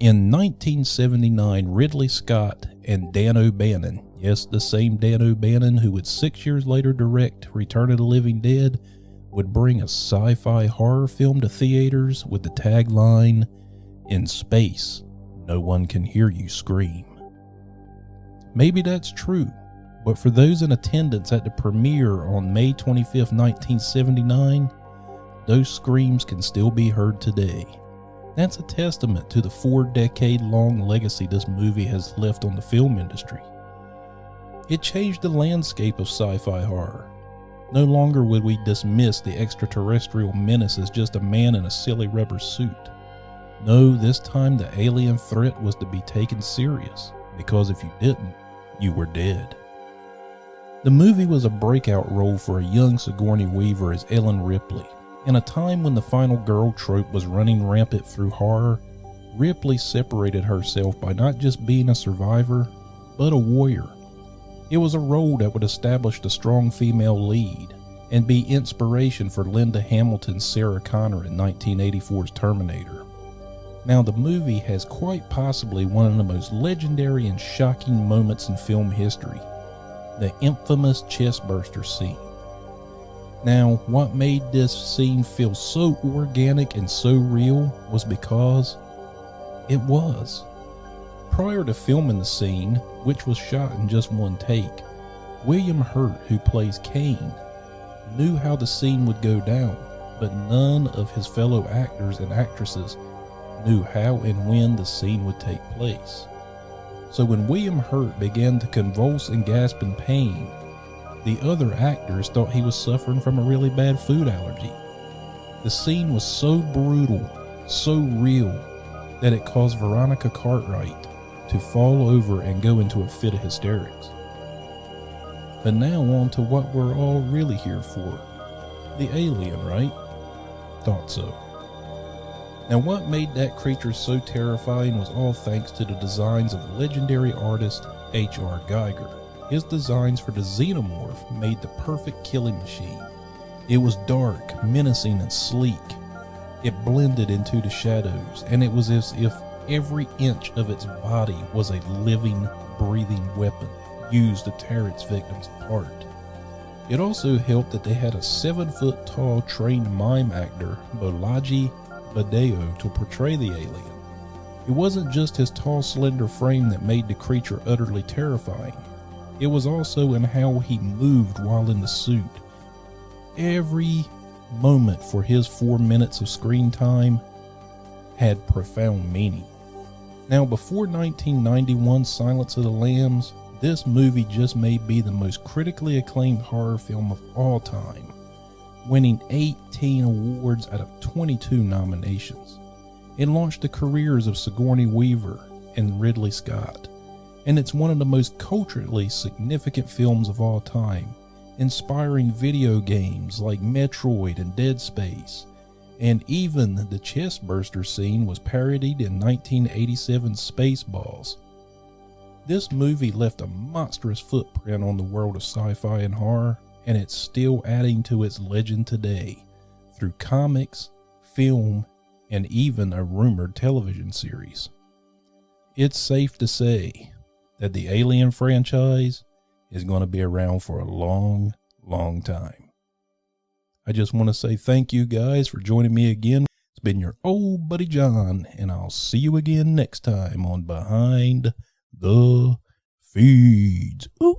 In 1979, Ridley Scott and Dan O'Bannon, yes, the same Dan O'Bannon who would 6 years later direct Return of the Living Dead, would bring a sci-fi horror film to theaters with the tagline, "In space, no one can hear you scream." Maybe that's true, but for those in attendance at the premiere on May 25, 1979, those screams can still be heard today. That's a testament to the 4-decade-long legacy this movie has left on the film industry. It changed the landscape of sci-fi horror. No longer would we dismiss the extraterrestrial menace as just a man in a silly rubber suit. No, this time the alien threat was to be taken serious, because if you didn't, you were dead. The movie was a breakout role for a young Sigourney Weaver as Ellen Ripley. In a time when the final girl trope was running rampant through horror, Ripley separated herself by not just being a survivor, but a warrior. It was a role that would establish the strong female lead and be inspiration for Linda Hamilton's Sarah Connor in 1984's Terminator. Now, the movie has quite possibly one of the most legendary and shocking moments in film history, the infamous chestburster scene. Now, what made this scene feel so organic and so real was because it was. Prior to filming the scene, which was shot in just one take, William Hurt, who plays Kane, knew how the scene would go down, but none of his fellow actors and actresses knew how and when the scene would take place. So when William Hurt began to convulse and gasp in pain, the other actors thought he was suffering from a really bad food allergy. The scene was so brutal, so real, that it caused Veronica Cartwright to fall over and go into a fit of hysterics. But now on to what we're all really here for. The alien, right? Thought so. Now, what made that creature so terrifying was all thanks to the designs of legendary artist H.R. Geiger. His designs for the xenomorph made the perfect killing machine. It was dark, menacing, and sleek. It blended into the shadows, and it was as if every inch of its body was a living, breathing weapon used to tear its victims apart. It also helped that they had a 7-foot-tall trained mime actor, Bolaji Badeo, to portray the alien. It wasn't just his tall, slender frame that made the creature utterly terrifying. It was also in how he moved while in the suit. Every moment for his 4 minutes of screen time had profound meaning. Now, before 1991's Silence of the Lambs, this movie just may be the most critically acclaimed horror film of all time, winning 18 awards out of 22 nominations. It launched the careers of Sigourney Weaver and Ridley Scott, and it's one of the most culturally significant films of all time, inspiring video games like Metroid and Dead Space, and even the chestburster scene was parodied in 1987's Spaceballs. This movie left a monstrous footprint on the world of sci-fi and horror, and it's still adding to its legend today through comics, film, and even a rumored television series. It's safe to say that the Alien franchise is going to be around for a long, long time. I just want to say thank you guys for joining me again. It's been your old buddy John, and I'll see you again next time on Behind the Feeds. Ooh.